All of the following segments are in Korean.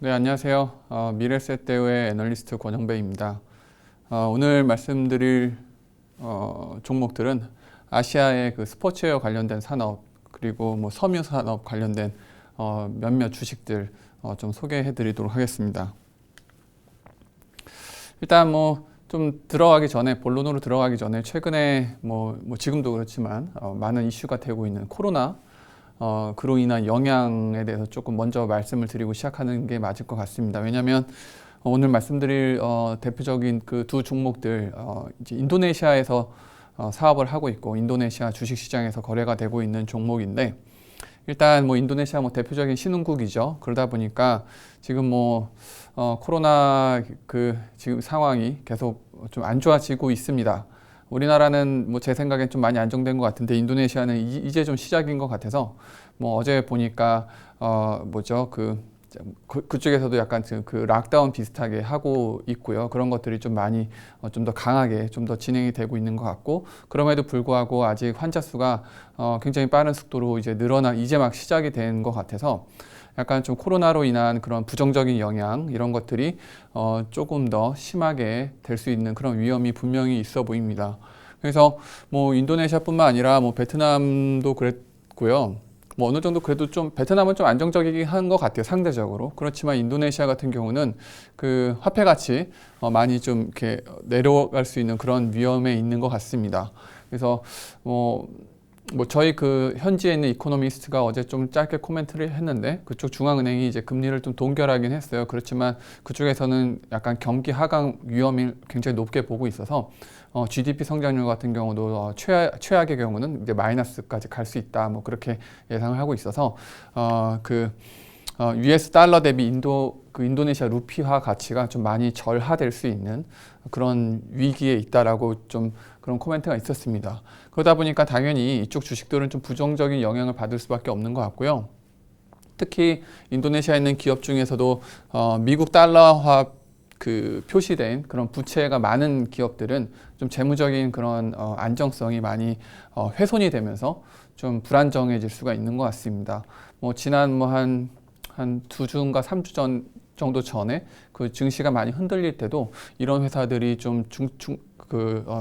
네, 안녕하세요. 미래셋대우의 애널리스트 권영배입니다. 오늘 말씀드릴 종목들은 아시아의 그 스포츠웨어 관련된 산업 그리고 뭐 섬유 산업 관련된 몇몇 주식들 좀 소개해 드리도록 하겠습니다. 일단 뭐 좀 들어가기 전에 본론으로 들어가기 전에 최근에 뭐 지금도 그렇지만 많은 이슈가 되고 있는 코로나 그로 인한 영향에 대해서 조금 먼저 말씀을 드리고 시작하는 게 맞을 것 같습니다. 왜냐하면 오늘 말씀드릴 대표적인 그 두 종목들 이제 인도네시아에서 사업을 하고 있고 인도네시아 주식시장에서 거래가 되고 있는 종목인데 일단 뭐 인도네시아 뭐 대표적인 신흥국이죠. 그러다 보니까 지금 뭐 코로나 그 지금 상황이 계속 좀 안 좋아지고 있습니다. 우리나라는 뭐 제 생각엔 좀 많이 안정된 것 같은데 인도네시아는 이제 좀 시작인 것 같아서 뭐 어제 보니까 뭐죠 그쪽에서도 약간 그 락다운 비슷하게 하고 있고요. 그런 것들이 좀 많이 좀 더 강하게 좀 더 진행이 되고 있는 것 같고 그럼에도 불구하고 아직 환자 수가 굉장히 빠른 속도로 이제 이제 막 시작이 된 것 같아서 약간 좀 코로나로 인한 그런 부정적인 영향 이런 것들이 조금 더 심하게 될 수 있는 그런 위험이 분명히 있어 보입니다. 그래서 뭐 인도네시아뿐만 아니라 뭐 베트남도 그랬고요. 뭐 어느 정도 그래도 좀 베트남은 좀 안정적이긴 한 것 같아요, 상대적으로. 그렇지만 인도네시아 같은 경우는 그 화폐 가치 많이 좀 이렇게 내려갈 수 있는 그런 위험에 있는 것 같습니다. 그래서 뭐 저희 그 현지에 있는 이코노미스트가 어제 좀 짧게 코멘트를 했는데 그쪽 중앙은행이 이제 금리를 좀 동결하긴 했어요. 그렇지만 그쪽에서는 약간 경기 하강 위험을 굉장히 높게 보고 있어서 GDP 성장률 같은 경우도 최악의 경우는 이제 마이너스까지 갈 수 있다. 뭐 그렇게 예상을 하고 있어서 US 달러 대비 인도네시아 루피화 가치가 좀 많이 절하될 수 있는 그런 위기에 있다라고 좀 그런 코멘트가 있었습니다. 그러다 보니까 당연히 이쪽 주식들은 좀 부정적인 영향을 받을 수밖에 없는 것 같고요. 특히 인도네시아에 있는 기업 중에서도 미국 달러화 그 표시된 그런 부채가 많은 기업들은 좀 재무적인 그런 안정성이 많이 훼손이 되면서 좀 불안정해질 수가 있는 것 같습니다. 뭐 지난 뭐 한 2주인가 3주 정도 전에 그 증시가 많이 흔들릴 때도 이런 회사들이 좀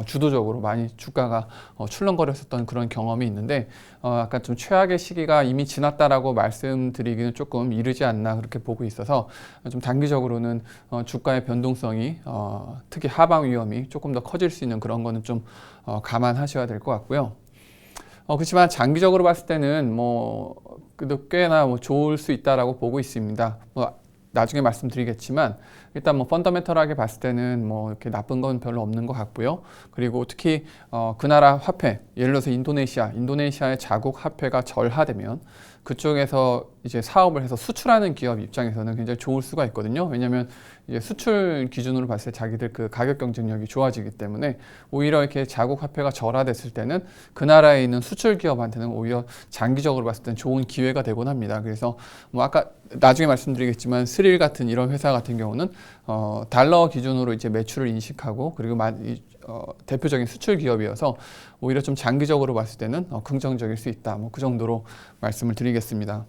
주도적으로 많이 주가가 출렁거렸었던 그런 경험이 있는데 약간 좀 최악의 시기가 이미 지났다라고 말씀드리기는 조금 이르지 않나 그렇게 보고 있어서 좀 단기적으로는 주가의 변동성이 특히 하방 위험이 조금 더 커질 수 있는 그런 거는 좀 감안하셔야 될 것 같고요. 그렇지만 장기적으로 봤을 때는 뭐 그래도 꽤나 뭐 좋을 수 있다라고 보고 있습니다. 뭐 나중에 말씀드리겠지만 일단 뭐 펀더멘털하게 봤을 때는 뭐 이렇게 나쁜 건 별로 없는 것 같고요. 그리고 특히 그 나라 화폐, 예를 들어서 인도네시아의 자국 화폐가 절하되면 그쪽에서 이제 사업을 해서 수출하는 기업 입장에서는 굉장히 좋을 수가 있거든요. 왜냐하면 이제 수출 기준으로 봤을 때 자기들 그 가격 경쟁력이 좋아지기 때문에 오히려 이렇게 자국 화폐가 절하됐을 때는 그 나라에 있는 수출 기업한테는 오히려 장기적으로 봤을 때는 좋은 기회가 되곤 합니다. 그래서 뭐 아까 나중에 말씀드리겠지만 스릴 같은 이런 회사 같은 경우는 달러 기준으로 이제 매출을 인식하고 그리고 대표적인 수출 기업이어서 오히려 좀 장기적으로 봤을 때는 긍정적일 수 있다. 뭐 그 정도로 말씀을 드리겠습니다.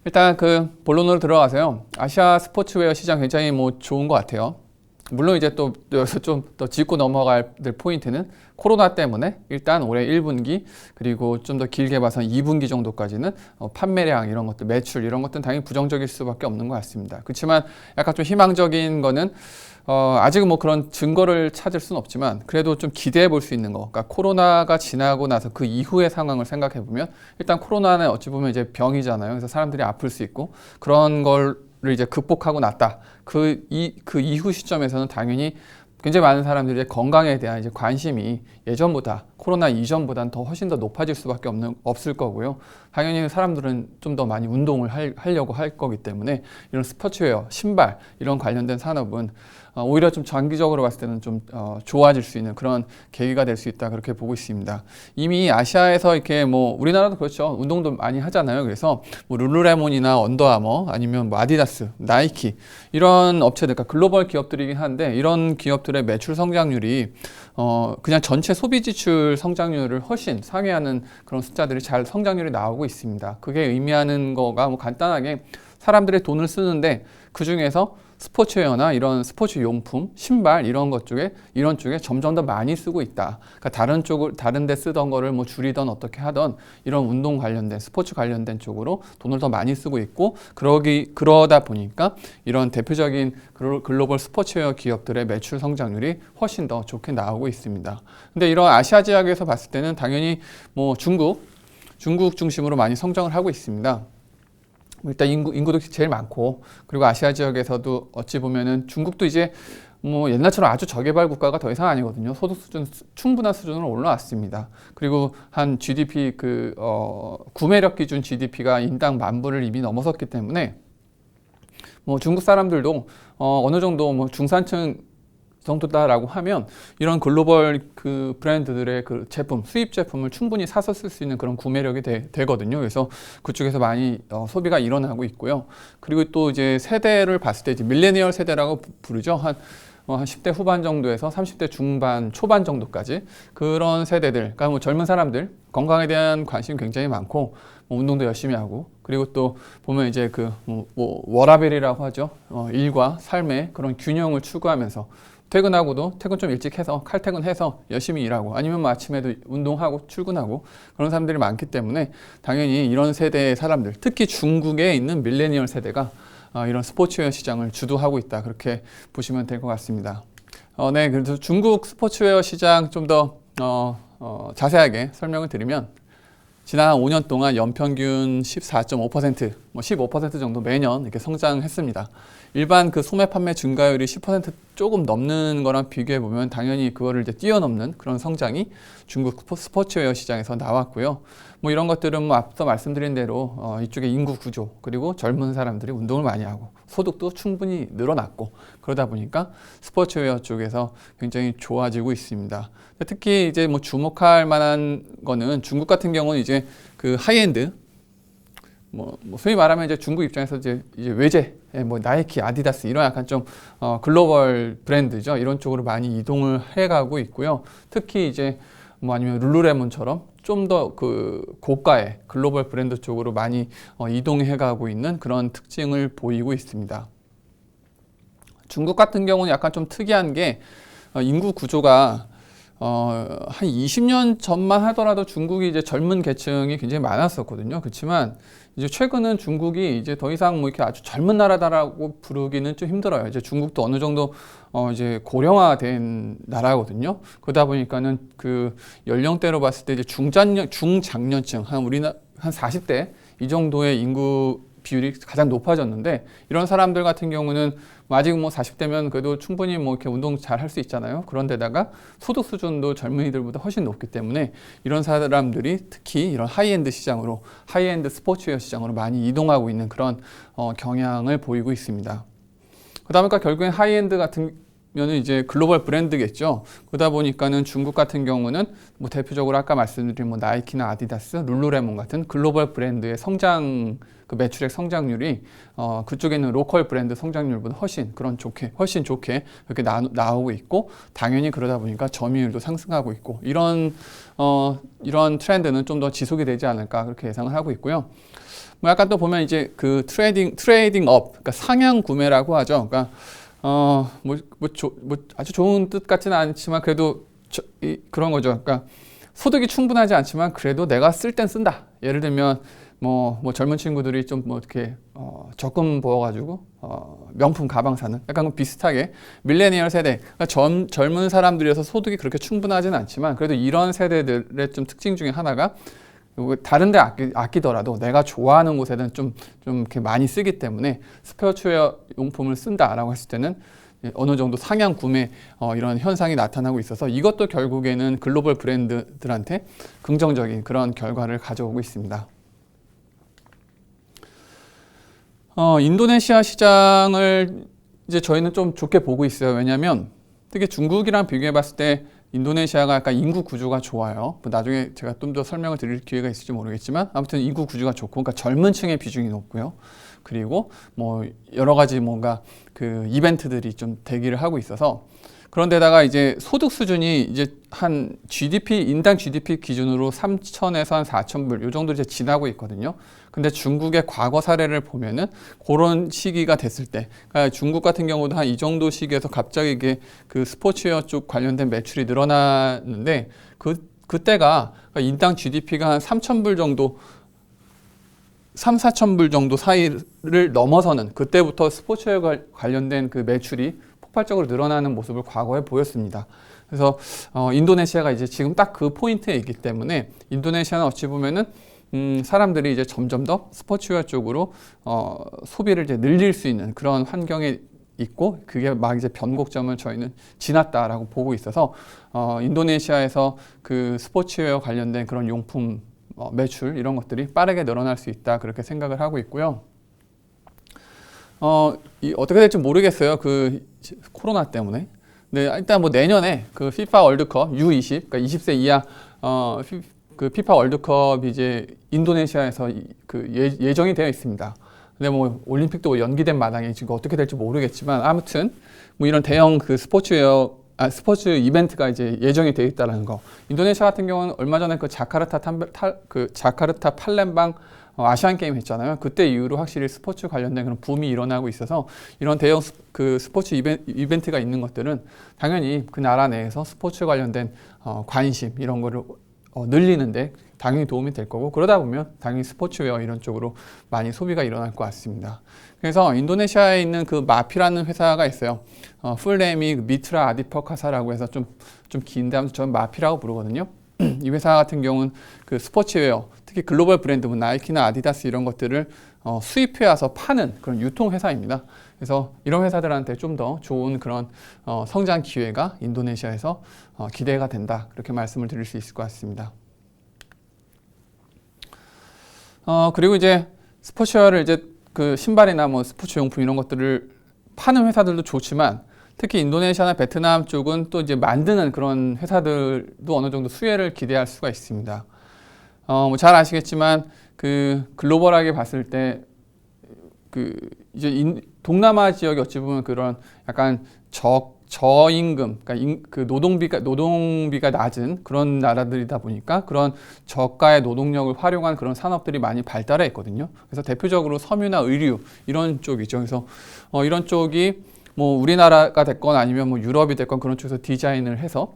일단 그 본론으로 들어가서요. 아시아 스포츠웨어 시장 굉장히 뭐 좋은 것 같아요. 물론 이제 또 여기서 좀 더 짚고 넘어갈 포인트는 코로나 때문에 일단 올해 1분기 그리고 좀 더 길게 봐서 2분기 정도까지는 판매량 이런 것들, 매출 이런 것들은 당연히 부정적일 수밖에 없는 것 같습니다. 그렇지만 약간 좀 희망적인 거는 아직은 뭐 그런 증거를 찾을 수는 없지만 그래도 좀 기대해 볼 수 있는 거. 그러니까 코로나가 지나고 나서 그 이후의 상황을 생각해 보면 일단 코로나는 어찌 보면 이제 병이잖아요. 그래서 사람들이 아플 수 있고 그런 걸 이제 극복하고 났다. 그 이후 시점에서는 당연히 굉장히 많은 사람들의 건강에 대한 이제 관심이 예전보다 코로나 이전보다는 더 훨씬 더 높아질 수밖에 없을 거고요. 당연히 사람들은 좀 더 많이 운동을 하려고 할 거기 때문에 이런 스포츠웨어, 신발 이런 관련된 산업은 오히려 좀 장기적으로 봤을 때는 좀 좋아질 수 있는 그런 계기가 될 수 있다 그렇게 보고 있습니다. 이미 아시아에서 이렇게 뭐 우리나라도 그렇죠. 운동도 많이 하잖아요. 그래서 뭐 룰루레몬이나 언더아머 아니면 뭐 아디다스, 나이키 이런 업체들, 그러니까 글로벌 기업들이긴 한데 이런 기업들의 매출 성장률이 그냥 전체 소비 지출 성장률을 훨씬 상회하는 그런 숫자들이 잘 성장률이 나오고 있습니다. 그게 의미하는 거가 뭐 간단하게 사람들의 돈을 쓰는데 그 중에서 스포츠웨어나 이런 스포츠 용품, 신발 이런 쪽에 점점 더 많이 쓰고 있다. 그러니까 다른 데 쓰던 거를 뭐 줄이던 어떻게 하던 이런 운동 관련된 스포츠 관련된 쪽으로 돈을 더 많이 쓰고 있고 그러다 보니까 이런 대표적인 글로벌 스포츠웨어 기업들의 매출 성장률이 훨씬 더 좋게 나오고 있습니다. 근데 이런 아시아 지역에서 봤을 때는 당연히 뭐 중국 중심으로 많이 성장을 하고 있습니다. 일단 인구도 제일 많고, 그리고 아시아 지역에서도 어찌 보면은 중국도 이제 뭐 옛날처럼 아주 저개발 국가가 더 이상 아니거든요. 소득 수준 충분한 수준으로 올라왔습니다. 그리고 한 GDP 구매력 기준 GDP가 인당 10,000불을 이미 넘어섰기 때문에 뭐 중국 사람들도 어느 정도 뭐 중산층 정도다라고 하면 이런 글로벌 그 브랜드들의 그 수입 제품을 충분히 사서 쓸 수 있는 그런 구매력이 되거든요. 그래서 그쪽에서 많이 소비가 일어나고 있고요. 그리고 또 이제 세대를 봤을 때 이제 밀레니얼 세대라고 부르죠. 한 10대 후반 정도에서 30대 중반, 초반 정도까지 그런 세대들, 그러니까 뭐 젊은 사람들 건강에 대한 관심이 굉장히 많고 뭐 운동도 열심히 하고, 그리고 또 보면 이제 뭐 워라밸이라고 하죠. 일과 삶의 그런 균형을 추구하면서 퇴근하고도 퇴근 좀 일찍 해서 칼퇴근해서 열심히 일하고, 아니면 뭐 아침에도 운동하고 출근하고 그런 사람들이 많기 때문에 당연히 이런 세대의 사람들, 특히 중국에 있는 밀레니얼 세대가 이런 스포츠웨어 시장을 주도하고 있다, 그렇게 보시면 될 것 같습니다. 네, 그래서 중국 스포츠웨어 시장 좀 더 자세하게 설명을 드리면, 지난 5년 동안 연평균 14.5%, 뭐 15% 정도 매년 이렇게 성장했습니다. 일반 그 소매 판매 증가율이 10% 조금 넘는 거랑 비교해 보면 당연히 그거를 이제 뛰어넘는 그런 성장이 중국 스포츠웨어 시장에서 나왔고요. 뭐 이런 것들은 뭐 앞서 말씀드린 대로 이쪽에 인구 구조, 그리고 젊은 사람들이 운동을 많이 하고 소득도 충분히 늘어났고, 그러다 보니까 스포츠웨어 쪽에서 굉장히 좋아지고 있습니다. 특히 이제 뭐 주목할 만한 거는 중국 같은 경우는 이제 그 하이엔드, 뭐 소위 말하면 이제 중국 입장에서 이제 외제, 뭐 나이키, 아디다스 이런 약간 좀 글로벌 브랜드죠. 이런 쪽으로 많이 이동을 해가고 있고요. 특히 이제 뭐 아니면 룰루레몬처럼 좀 더 그 고가의 글로벌 브랜드 쪽으로 많이 이동해가고 있는 그런 특징을 보이고 있습니다. 중국 같은 경우는 약간 좀 특이한 게 인구 구조가 한 20년 전만 하더라도 중국이 이제 젊은 계층이 굉장히 많았었거든요. 그렇지만 이제 최근은 중국이 이제 더 이상 뭐 이렇게 아주 젊은 나라다라고 부르기는 좀 힘들어요. 이제 중국도 어느 정도 이제 고령화된 나라거든요. 그러다 보니까는 그 연령대로 봤을 때 이제 중장년층 한 40대 이 정도의 인구 비율이 가장 높아졌는데, 이런 사람들 같은 경우는 아직 뭐 40대면 그래도 충분히 뭐 이렇게 운동 잘 할 수 있잖아요. 그런데다가 소득 수준도 젊은이들보다 훨씬 높기 때문에 이런 사람들이 특히 이런 하이엔드 시장으로, 하이엔드 스포츠웨어 시장으로 많이 이동하고 있는 그런 경향을 보이고 있습니다. 그러다 보니까 결국엔 하이엔드 같은 면은 이제 글로벌 브랜드겠죠. 그러다 보니까는 중국 같은 경우는 뭐 대표적으로 아까 말씀드린 뭐 나이키나 아디다스, 룰루레몬 같은 글로벌 브랜드의 그 매출액 성장률이 그쪽에 있는 로컬 브랜드 성장률보다 훨씬 좋게 그렇게 나오고 있고, 당연히 그러다 보니까 점유율도 상승하고 있고, 이런 트렌드는 좀 더 지속이 되지 않을까 그렇게 예상을 하고 있고요. 뭐 약간 또 보면 이제 그 트레이딩 업, 그러니까 상향 구매라고 하죠. 그러니까 아주 좋은 뜻 같지는 않지만 그래도 그런 거죠. 그러니까 소득이 충분하지 않지만 그래도 내가 쓸 땐 쓴다. 예를 들면 뭐 젊은 친구들이 좀 뭐 이렇게 적금 부어가지고 명품 가방 사는, 약간 비슷하게 밀레니얼 세대, 그러니까 젊은 사람들이어서 소득이 그렇게 충분하지는 않지만 그래도 이런 세대들의 좀 특징 중에 하나가 다른 데 아끼더라도 내가 좋아하는 곳에는 좀 이렇게 많이 쓰기 때문에 스포츠웨어 용품을 쓴다라고 했을 때는 어느 정도 상향 구매 이런 현상이 나타나고 있어서, 이것도 결국에는 글로벌 브랜드들한테 긍정적인 그런 결과를 가져오고 있습니다. 인도네시아 시장을 이제 저희는 좀 좋게 보고 있어요. 왜냐하면 특히 중국이랑 비교해 봤을 때 인도네시아가 약간 인구 구조가 좋아요. 나중에 제가 좀 더 설명을 드릴 기회가 있을지 모르겠지만 아무튼 인구 구조가 좋고, 그러니까 젊은 층의 비중이 높고요. 그리고 뭐 여러 가지 뭔가 그 이벤트들이 좀 대기를 하고 있어서 그런데다가 이제 소득 수준이 이제 한 인당 GDP 기준으로 3,000에서 한 4,000불 요 정도 이제 지나고 있거든요. 근데 중국의 과거 사례를 보면은 그런 시기가 됐을 때, 그러니까 중국 같은 경우도 한 이 정도 시기에서 갑자기 이게 그 스포츠웨어 쪽 관련된 매출이 늘어났는데 그때가 그러니까 인당 GDP가 한 3,000불 정도 4,000불 정도 사이를 넘어서는 그때부터 스포츠웨어 관련된 그 매출이 폭발적으로 늘어나는 모습을 과거에 보였습니다. 그래서 인도네시아가 이제 지금 딱 그 포인트에 있기 때문에 인도네시아는 어찌 보면은 사람들이 이제 점점 더 스포츠웨어 쪽으로 소비를 이제 늘릴 수 있는 그런 환경에 있고 그게 막 이제 변곡점을 저희는 지났다라고 보고 있어서 인도네시아에서 그 스포츠웨어 관련된 그런 용품 매출 이런 것들이 빠르게 늘어날 수 있다 그렇게 생각을 하고 있고요. 어떻게 될지 모르겠어요. 그 코로나 때문에. 네, 일단 뭐 내년에 그 FIFA 월드컵 U20, 그러니까 20세 이하 그 피파 월드컵이 이제 인도네시아에서 예정이 되어 있습니다. 근데 뭐 올림픽도 연기된 마당에 지금 어떻게 될지 모르겠지만 아무튼 뭐 이런 대형 그 스포츠 이벤트가 이제 예정이 되어 있다는 거. 인도네시아 같은 경우는 얼마 전에 그 자카르타 팔렘방 아시안 게임 했잖아요. 그때 이후로 확실히 스포츠 관련된 그런 붐이 일어나고 있어서 이런 대형 그 스포츠 이벤트가 있는 것들은 당연히 그 나라 내에서 스포츠 관련된 관심 이런 거를 늘리는데 당연히 도움이 될 거고 그러다 보면 당연히 스포츠웨어 이런 쪽으로 많이 소비가 일어날 것 같습니다. 그래서 인도네시아에 있는 그 마피라는 회사가 있어요. 풀네임이 미트라 아디퍼카사라고 해서 좀 긴데 아무튼 저는 마피라고 부르거든요. 이 회사 같은 경우는 그 스포츠웨어 특히 글로벌 브랜드 뭐 나이키나 아디다스 이런 것들을 수입해 와서 파는 그런 유통 회사입니다. 그래서 이런 회사들한테 좀 더 좋은 그런 성장 기회가 인도네시아에서 기대가 된다. 그렇게 말씀을 드릴 수 있을 것 같습니다. 그리고 이제 스포츠웨어를 이제 그 신발이나 뭐 스포츠 용품 이런 것들을 파는 회사들도 좋지만 특히 인도네시아나 베트남 쪽은 또 이제 만드는 그런 회사들도 어느 정도 수혜를 기대할 수가 있습니다. 뭐 잘 아시겠지만 그 글로벌하게 봤을 때 그 이제 동남아 지역이 어찌 보면 그런 약간 저임금, 그러니까 그 노동비가 낮은 그런 나라들이다 보니까 그런 저가의 노동력을 활용한 그런 산업들이 많이 발달해 있거든요. 그래서 대표적으로 섬유나 의류 이런 쪽이죠. 그래서 이런 쪽이 뭐 우리나라가 됐건 아니면 뭐 유럽이 됐건 그런 쪽에서 디자인을 해서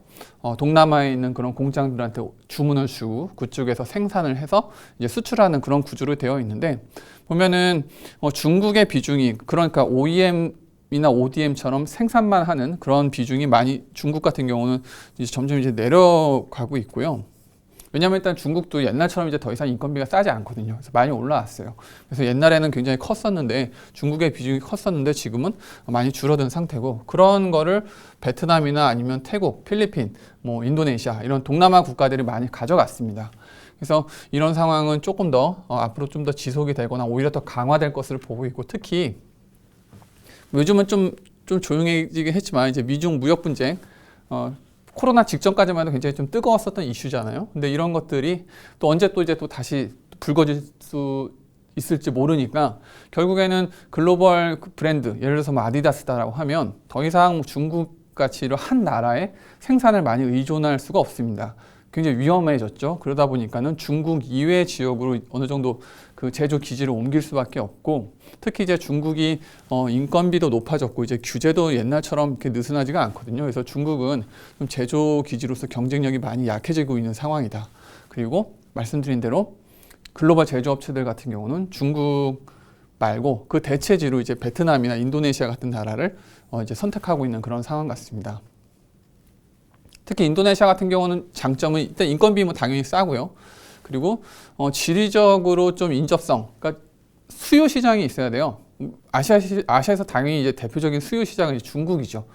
동남아에 있는 그런 공장들한테 주문을 주고 그쪽에서 생산을 해서 이제 수출하는 그런 구조로 되어 있는데 보면은 중국의 비중이 그러니까 OEM이나 ODM처럼 생산만 하는 그런 비중이 많이 중국 같은 경우는 이제 점점 이제 내려가고 있고요. 왜냐하면 일단 중국도 옛날처럼 이제 더 이상 인건비가 싸지 않거든요. 그래서 많이 올라왔어요. 그래서 옛날에는 굉장히 컸었는데 중국의 비중이 컸었는데 지금은 많이 줄어든 상태고 그런 거를 베트남이나 아니면 태국, 필리핀, 뭐 인도네시아 이런 동남아 국가들이 많이 가져갔습니다. 그래서 이런 상황은 조금 더 앞으로 좀 더 지속이 되거나 오히려 더 강화될 것을 보고 있고 특히 요즘은 좀 조용해지긴 했지만 이제 미중 무역 분쟁 코로나 직전까지만 해도 굉장히 좀 뜨거웠었던 이슈잖아요. 근데 이런 것들이 또 언제 또 이제 또 다시 불거질 수 있을지 모르니까 결국에는 글로벌 브랜드, 예를 들어서 뭐 아디다스다라고 하면 더 이상 중국 같이 한 나라에 생산을 많이 의존할 수가 없습니다. 굉장히 위험해졌죠. 그러다 보니까는 중국 이외 지역으로 어느 정도 그 제조 기지를 옮길 수밖에 없고 특히 이제 중국이 인건비도 높아졌고 이제 규제도 옛날처럼 이렇게 느슨하지가 않거든요. 그래서 중국은 좀 제조 기지로서 경쟁력이 많이 약해지고 있는 상황이다. 그리고 말씀드린 대로 글로벌 제조업체들 같은 경우는 중국 말고 그 대체지로 이제 베트남이나 인도네시아 같은 나라를 이제 선택하고 있는 그런 상황 같습니다. 특히 인도네시아 같은 경우는 장점은 일단 인건비 뭐 당연히 싸고요. 그리고 지리적으로 좀 인접성, 그러니까 수요 시장이 있어야 돼요. 아시아에서 당연히 이제 대표적인 수요 시장은 이제 중국이죠.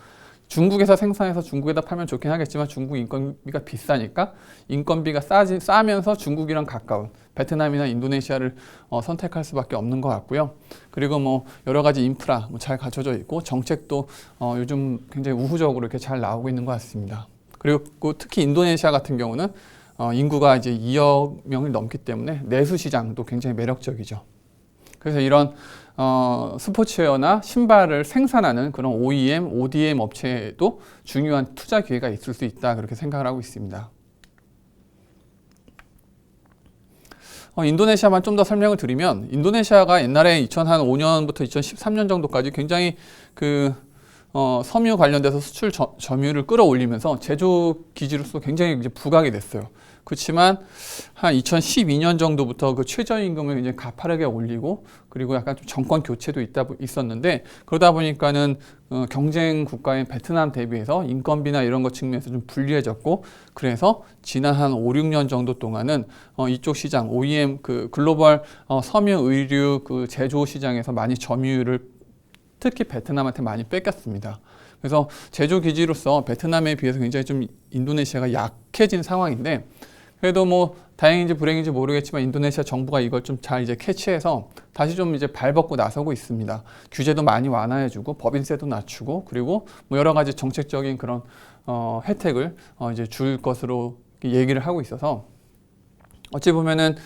중국에서 생산해서 중국에다 팔면 좋긴 하겠지만 중국 인건비가 비싸니까 인건비가 싸면서 중국이랑 가까운 베트남이나 인도네시아를 선택할 수밖에 없는 것 같고요. 그리고 뭐 여러 가지 인프라 뭐 잘 갖춰져 있고 정책도 요즘 굉장히 우호적으로 이렇게 잘 나오고 있는 것 같습니다. 그리고 특히 인도네시아 같은 경우는 인구가 이제 2억 명을 넘기 때문에 내수 시장도 굉장히 매력적이죠. 그래서 이런 스포츠웨어나 신발을 생산하는 그런 OEM, ODM 업체에도 중요한 투자 기회가 있을 수 있다 그렇게 생각을 하고 있습니다. 인도네시아만 좀 더 설명을 드리면 인도네시아가 옛날에 2005년부터 2013년 정도까지 굉장히 섬유 관련돼서 수출 점유율을 끌어올리면서 제조 기지로서 굉장히 이제 부각이 됐어요. 그렇지만 한 2012년 정도부터 그 최저임금을 이제 가파르게 올리고 그리고 약간 좀 정권 교체도 있었는데 그러다 보니까는 경쟁 국가인 베트남 대비해서 인건비나 이런 것 측면에서 좀 불리해졌고 그래서 지난 한 5, 6년 정도 동안은 이쪽 시장 OEM 그 글로벌 섬유 의류 그 제조 시장에서 많이 점유율을 특히 베트남한테 많이 뺏겼습니다. 그래서 제조 기지로서 베트남에 비해서 굉장히 좀 인도네시아가 약해진 상황인데 그래도 뭐 다행인지 불행인지 모르겠지만 인도네시아 정부가 이걸 좀 잘 이제 캐치해서 다시 좀 이제 발벗고 나서고 있습니다. 규제도 많이 완화해주고 법인세도 낮추고 그리고 뭐 여러 가지 정책적인 그런 혜택을 이제 줄 것으로 얘기를 하고 있어서 어찌 보면은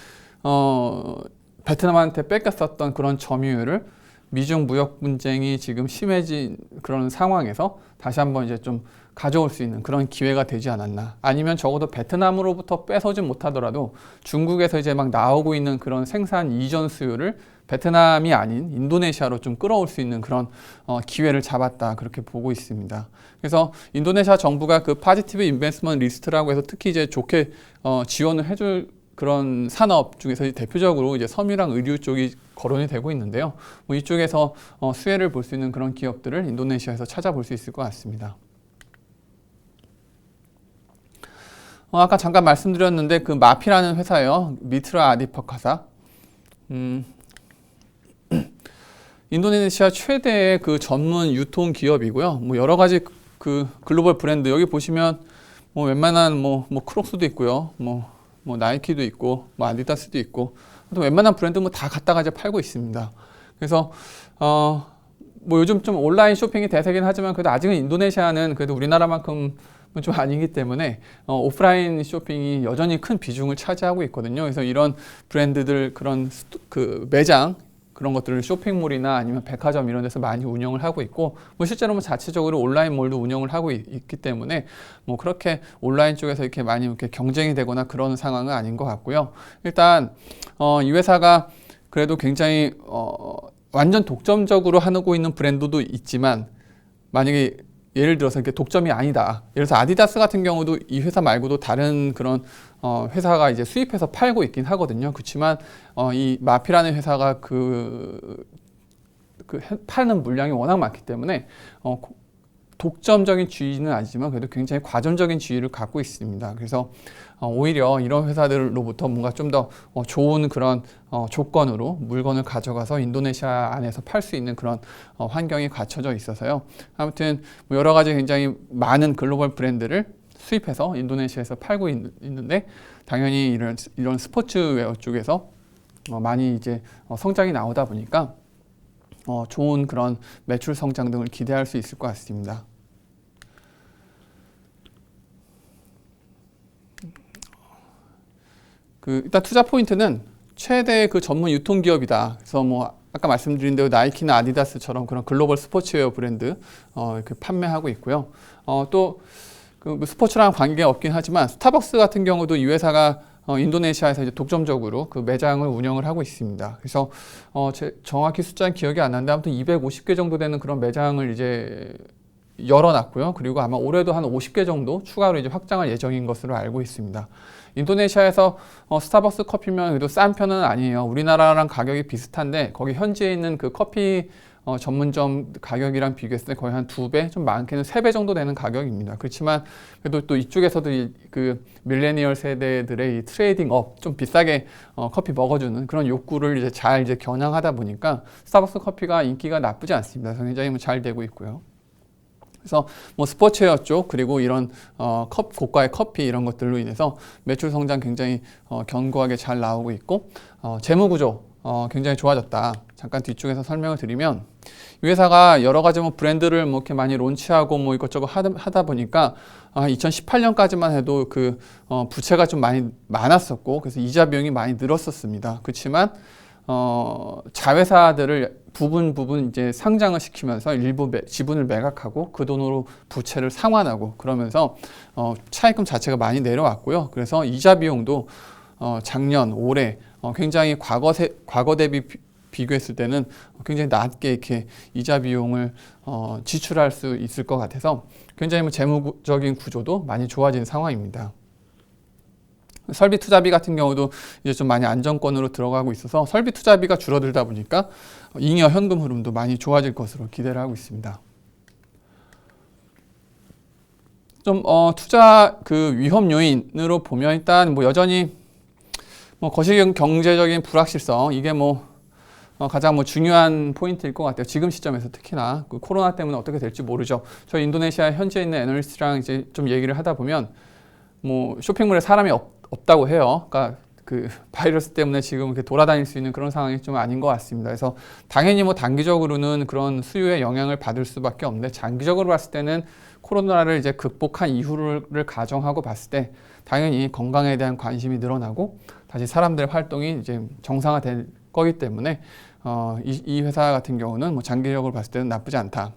베트남한테 뺏겼었던 그런 점유율을 미중 무역 분쟁이 지금 심해진 그런 상황에서 다시 한번 이제 좀 가져올 수 있는 그런 기회가 되지 않았나. 아니면 적어도 베트남으로부터 뺏어지 못하더라도 중국에서 이제 막 나오고 있는 그런 생산 이전 수요를 베트남이 아닌 인도네시아로 좀 끌어올 수 있는 그런 기회를 잡았다. 그렇게 보고 있습니다. 그래서 인도네시아 정부가 그 포지티브 인베스트먼트 리스트라고 해서 특히 이제 좋게 지원을 해줄 그런 산업 중에서 대표적으로 이제 섬유랑 의류 쪽이 거론이 되고 있는데요. 뭐 이쪽에서 수혜를 볼 수 있는 그런 기업들을 인도네시아에서 찾아볼 수 있을 것 같습니다. 아까 잠깐 말씀드렸는데 그 마피라는 회사예요. 미트라 아디퍼카사. 인도네시아 최대의 그 전문 유통 기업이고요. 뭐 여러 가지 그 글로벌 브랜드 여기 보시면 뭐 웬만한 뭐 크록스도 있고요. 뭐 나이키도 있고 뭐 아디다스도 있고 또 웬만한 브랜드 뭐 다 갖다가 이제 팔고 있습니다. 그래서 뭐 요즘 좀 온라인 쇼핑이 대세긴 하지만 그래도 아직은 인도네시아는 그래도 우리나라만큼 좀 아니기 때문에 오프라인 쇼핑이 여전히 큰 비중을 차지하고 있거든요. 그래서 이런 브랜드들 그런 그 매장 그런 것들을 쇼핑몰이나 아니면 백화점 이런 데서 많이 운영을 하고 있고 뭐 실제로 뭐 자체적으로 온라인 몰도 운영을 하고 있기 때문에 뭐 그렇게 온라인 쪽에서 이렇게 많이 이렇게 경쟁이 되거나 그런 상황은 아닌 것 같고요. 일단 이 회사가 그래도 굉장히 완전 독점적으로 하고 있는 브랜드도 있지만 만약에 예를 들어서 이렇게 독점이 아니다. 예를 들어서 아디다스 같은 경우도 이 회사 말고도 다른 그런 회사가 이제 수입해서 팔고 있긴 하거든요. 그렇지만 이 마피라는 회사가 파는 물량이 워낙 많기 때문에 독점적인 지위는 아니지만 그래도 굉장히 과점적인 지위를 갖고 있습니다. 그래서 오히려 이런 회사들로부터 뭔가 좀 더 좋은 그런 조건으로 물건을 가져가서 인도네시아 안에서 팔 수 있는 그런 환경이 갖춰져 있어서요. 아무튼 뭐 여러 가지 굉장히 많은 글로벌 브랜드를 수입해서 인도네시아에서 팔고 있는데 당연히 이런 스포츠웨어 쪽에서 많이 이제 성장이 나오다 보니까 좋은 그런 매출 성장 등을 기대할 수 있을 것 같습니다. 일단 투자 포인트는 최대 그 전문 유통기업이다. 그래서 뭐 아까 말씀드린 대로 나이키나 아디다스처럼 그런 글로벌 스포츠웨어 브랜드 이렇게 판매하고 있고요. 또 그 스포츠랑 관계가 없긴 하지만 스타벅스 같은 경우도 이 회사가 인도네시아에서 이제 독점적으로 그 매장을 운영을 하고 있습니다. 그래서 정확히 숫자는 기억이 안 나는데 아무튼 250개 정도 되는 그런 매장을 이제 열어놨고요. 그리고 아마 올해도 한 50개 정도 추가로 이제 확장할 예정인 것으로 알고 있습니다. 인도네시아에서 스타벅스 커피면 그래도 싼 편은 아니에요. 우리나라랑 가격이 비슷한데 거기 현지에 있는 그 커피 전문점 가격이랑 비교했을 때 거의 한 2배, 좀 많게는 3배 정도 되는 가격입니다. 그렇지만 그래도 또 이쪽에서도 그 밀레니얼 세대들의 이 트레이딩 업, 좀 비싸게 커피 먹어주는 그런 욕구를 이제 잘 이제 겨냥하다 보니까 스타벅스 커피가 인기가 나쁘지 않습니다. 그래서 굉장히 잘 되고 있고요. 그래서 뭐 스포츠웨어 쪽 그리고 이런 고가의 커피 이런 것들로 인해서 매출 성장 굉장히 견고하게 잘 나오고 있고 재무 구조 굉장히 좋아졌다. 잠깐 뒤쪽에서 설명을 드리면 이 회사가 여러 가지 뭐 브랜드를 뭐 이렇게 많이 론치하고 뭐 이것저것 하다 보니까 2018년까지만 해도 그 부채가 좀 많이 많았었고 그래서 이자 비용이 많이 늘었었습니다. 그렇지만 자회사들을 부분 이제 상장을 시키면서 일부 지분을 매각하고 그 돈으로 부채를 상환하고 그러면서 차입금 자체가 많이 내려왔고요. 그래서 이자 비용도 작년, 올해 굉장히 과거 대비 비교했을 때는 굉장히 낮게 이렇게 이자 비용을 지출할 수 있을 것 같아서 굉장히 뭐 재무적인 구조도 많이 좋아진 상황입니다. 설비 투자비 같은 경우도 이제 좀 많이 안정권으로 들어가고 있어서 설비 투자비가 줄어들다 보니까 잉여 현금 흐름도 많이 좋아질 것으로 기대를 하고 있습니다. 좀 투자 그 위험 요인으로 보면 일단 뭐 여전히 뭐 거시경 경제적인 불확실성 이게 뭐 가장 뭐 중요한 포인트일 것 같아요. 지금 시점에서 특히나 그 코로나 때문에 어떻게 될지 모르죠. 저희 인도네시아 현지에 있는 애널리스트랑 이제 좀 얘기를 하다 보면 뭐 쇼핑몰에 사람이 없다고 해요. 그러니까 그 바이러스 때문에 지금 이렇게 돌아다닐 수 있는 그런 상황이 좀 아닌 것 같습니다. 그래서 당연히 뭐 단기적으로는 그런 수요에 영향을 받을 수밖에 없는데 장기적으로 봤을 때는 코로나를 이제 극복한 이후를 가정하고 봤을 때 당연히 건강에 대한 관심이 늘어나고 다시 사람들의 활동이 이제 정상화될 거기 때문에 이 회사 같은 경우는 뭐 장기적으로 봤을 때는 나쁘지 않다.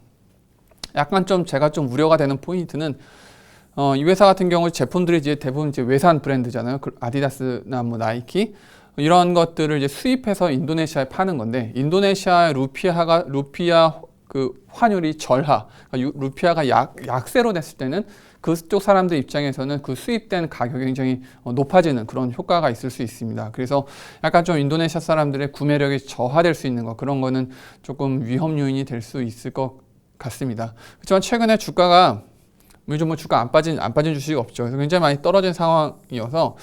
약간 좀 제가 좀 우려가 되는 포인트는 이 회사 같은 경우 제품들이 이제 대부분 이제 외산 브랜드잖아요. 아디다스나 뭐 나이키 이런 것들을 이제 수입해서 인도네시아에 파는 건데 인도네시아 루피아 그 환율이 절하, 그러니까 루피아가 약세로 됐을 때는 그쪽 사람들 입장에서는 그 수입된 가격이 굉장히 높아지는 그런 효과가 있을 수 있습니다. 그래서 약간 좀 인도네시아 사람들의 구매력이 저하될 수 있는 거 그런 거는 조금 위험 요인이 될 수 있을 것 같습니다. 그렇지만 최근에 주가가 요즘 뭐 주가 안 빠진 주식이 없죠. 그래서 굉장히 많이 떨어진 상황이어서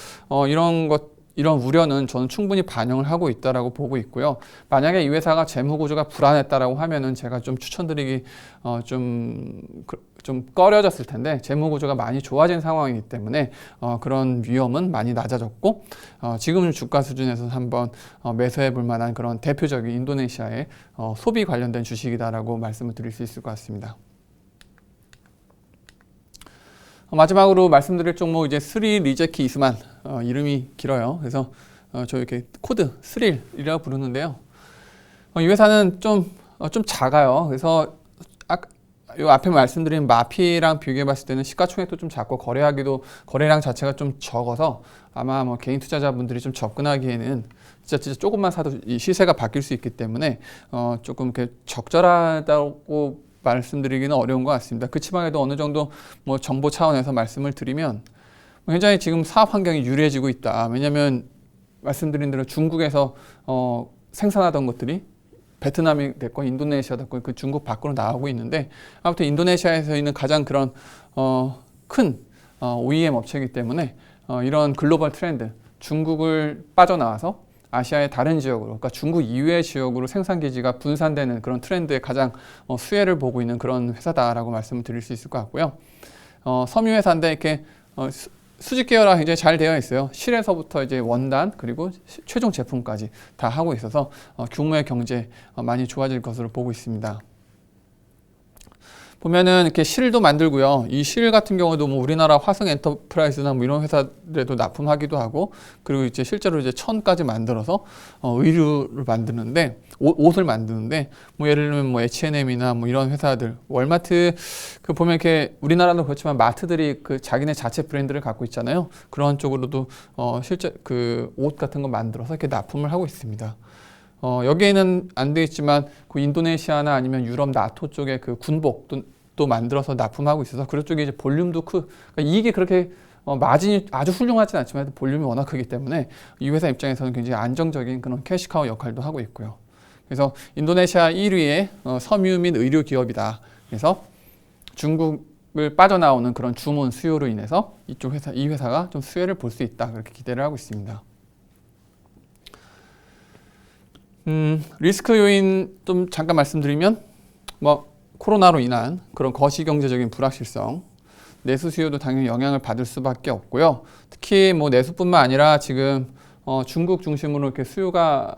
이런 우려는 저는 충분히 반영을 하고 있다라고 보고 있고요. 만약에 이 회사가 재무 구조가 불안했다라고 하면은 제가 좀 추천드리기 좀 꺼려졌을 텐데 재무 구조가 많이 좋아진 상황이기 때문에 그런 위험은 많이 낮아졌고 지금 주가 수준에서 한번 매수해 볼 만한 그런 대표적인 인도네시아의 소비 관련된 주식이다라고 말씀을 드릴 수 있을 것 같습니다. 마지막으로 말씀드릴 종목 이제 스릴 리제키 이스만 이름이 길어요. 그래서 저 이렇게 코드 스릴이라고 부르는데요. 이 회사는 좀 작아요. 그래서 요 앞에 말씀드린 마피랑 비교해 봤을 때는 시가총액도 좀 작고 거래량 자체가 좀 적어서 아마 뭐 개인 투자자분들이 좀 접근하기에는 진짜 조금만 사도 이 시세가 바뀔 수 있기 때문에 조금 이렇게 적절하다고 말씀드리기는 어려운 것 같습니다. 그치만 해도 어느 정도 뭐 정보 차원에서 말씀을 드리면 굉장히 지금 사업 환경이 유리해지고 있다. 왜냐하면 말씀드린 대로 중국에서 생산하던 것들이 베트남이 됐건 인도네시아 됐건 그 중국 밖으로 나가고 있는데 아무튼 인도네시아에서 있는 가장 그런 큰 OEM 업체이기 때문에 이런 글로벌 트렌드 중국을 빠져나와서 아시아의 다른 지역으로, 그러니까 중국 이외의 지역으로 생산 기지가 분산되는 그런 트렌드에 가장 수혜를 보고 있는 그런 회사다라고 말씀을 드릴 수 있을 것 같고요. 섬유 회사인데 이렇게 수직 계열화 굉장히 잘 되어 있어요. 실에서부터 이제 원단 그리고 최종 제품까지 다 하고 있어서 규모의 경제 많이 좋아질 것으로 보고 있습니다. 보면은 이렇게 실도 만들고요. 이 실 같은 경우도 뭐 우리나라 화성 엔터프라이즈나 뭐 이런 회사들에도 납품하기도 하고, 그리고 이제 실제로 이제 천까지 만들어서 의류를 만드는데 옷을 만드는데 뭐 예를 들면 뭐 H&M이나 뭐 이런 회사들, 월마트 그 보면 이렇게 우리나라도 그렇지만 마트들이 그 자기네 자체 브랜드를 갖고 있잖아요. 그런 쪽으로도 실제 그 옷 같은 거 만들어서 이렇게 납품을 하고 있습니다. 여기에는 안 돼 있지만 그 인도네시아나 아니면 유럽 나토 쪽에 그 군복도 또 만들어서 납품하고 있어서 그쪽 쪽에 이제 볼륨도 그러니까 이게 그렇게 마진이 아주 훌륭하진 않지만 볼륨이 워낙 크기 때문에 이 회사 입장에서는 굉장히 안정적인 그런 캐시카우 역할도 하고 있고요. 그래서 인도네시아 1위의 섬유 및 의류 기업이다. 그래서 중국을 빠져나오는 그런 주문 수요로 인해서 이 회사가 좀 수혜를 볼 수 있다. 그렇게 기대를 하고 있습니다. 리스크 요인 좀 잠깐 말씀드리면 뭐 코로나로 인한 그런 거시경제적인 불확실성, 내수 수요도 당연히 영향을 받을 수밖에 없고요. 특히 뭐 내수뿐만 아니라 지금 중국 중심으로 이렇게 수요가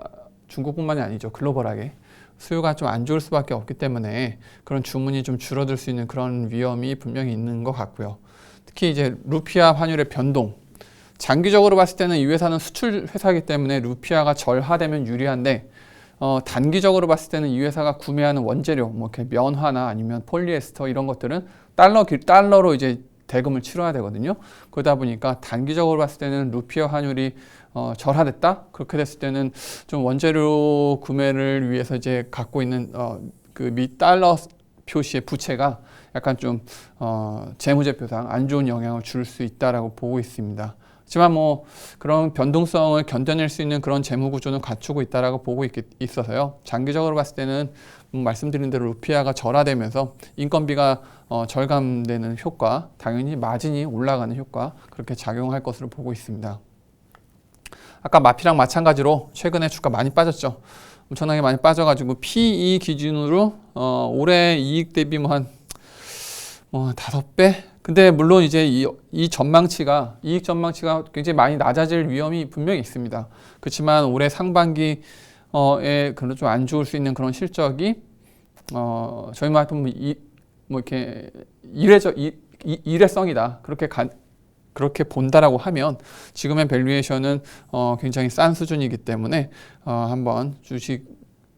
중국뿐만이 아니죠. 글로벌하게 수요가 좀 안 좋을 수밖에 없기 때문에 그런 주문이 좀 줄어들 수 있는 그런 위험이 분명히 있는 것 같고요. 특히 이제 루피아 환율의 변동, 장기적으로 봤을 때는 이 회사는 수출 회사이기 때문에 루피아가 절하되면 유리한데 단기적으로 봤을 때는 이 회사가 구매하는 원재료, 뭐 이렇게 면화나 아니면 폴리에스터 이런 것들은 달러로 이제 대금을 치러야 되거든요. 그러다 보니까 단기적으로 봤을 때는 루피아 환율이 절하됐다. 그렇게 됐을 때는 좀 원재료 구매를 위해서 이제 갖고 있는 그 미 달러 표시의 부채가 약간 좀 재무제표상 안 좋은 영향을 줄 수 있다라고 보고 있습니다. 하지만 뭐 그런 변동성을 견뎌낼 수 있는 그런 재무 구조는 갖추고 있다라고 보고 있어서요. 장기적으로 봤을 때는 말씀드린 대로 루피아가 절하되면서 인건비가 절감되는 효과, 당연히 마진이 올라가는 효과 그렇게 작용할 것으로 보고 있습니다. 아까 마피랑 마찬가지로 최근에 주가 많이 빠졌죠. 엄청나게 많이 빠져가지고 PE 기준으로 올해 이익 대비 뭐 한 5배? 근데 물론 이제 이 이익 전망치가 굉장히 많이 낮아질 위험이 분명히 있습니다. 그렇지만 올해 상반기에 그런 좀 안 좋을 수 있는 그런 실적이 저희 말하면 뭐 이렇게 일회성이다. 그렇게 본다라고 하면 지금의 밸류에이션은 굉장히 싼 수준이기 때문에 한번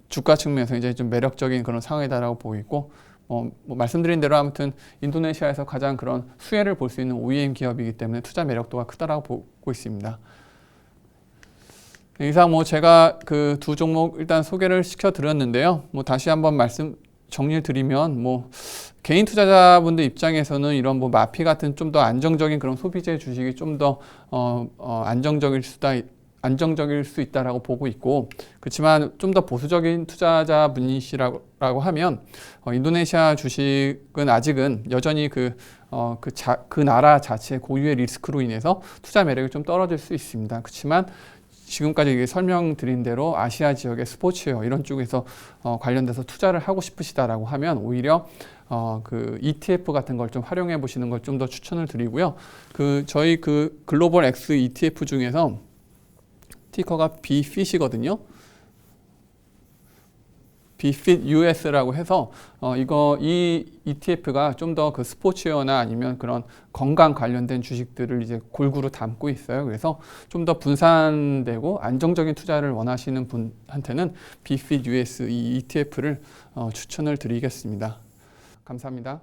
주가 측면에서 이제 좀 매력적인 그런 상황이다라고 보이고 뭐 말씀드린 대로 아무튼 인도네시아에서 가장 그런 수혜를 볼 수 있는 OEM 기업이기 때문에 투자 매력도가 크다라고 보고 있습니다. 이상 뭐 제가 그 두 종목 일단 소개를 시켜드렸는데요. 뭐 다시 한번 정리를 드리면 뭐 개인 투자자분들 입장에서는 이런 뭐 마피 같은 좀 더 안정적인 그런 소비재 주식이 좀 더 안정적일 수 있다라고 보고 있고, 그렇지만 좀 더 보수적인 투자자분이시라고 하면 인도네시아 주식은 아직은 여전히 그 나라 자체의 고유의 리스크로 인해서 투자 매력이 좀 떨어질 수 있습니다. 그렇지만 지금까지 설명드린 대로 아시아 지역의 스포츠웨어 이런 쪽에서 관련돼서 투자를 하고 싶으시다라고 하면 오히려 그 ETF 같은 걸 좀 활용해 보시는 걸 좀 더 추천을 드리고요. 저희 그 글로벌 X ETF 중에서 티커가 BFIT이거든요. BFIT US라고 해서 이 ETF가 좀 더 그 스포츠웨어나 아니면 그런 건강 관련된 주식들을 이제 골고루 담고 있어요. 그래서 좀 더 분산되고 안정적인 투자를 원하시는 분한테는 BFIT US 이 ETF를 추천을 드리겠습니다. 감사합니다.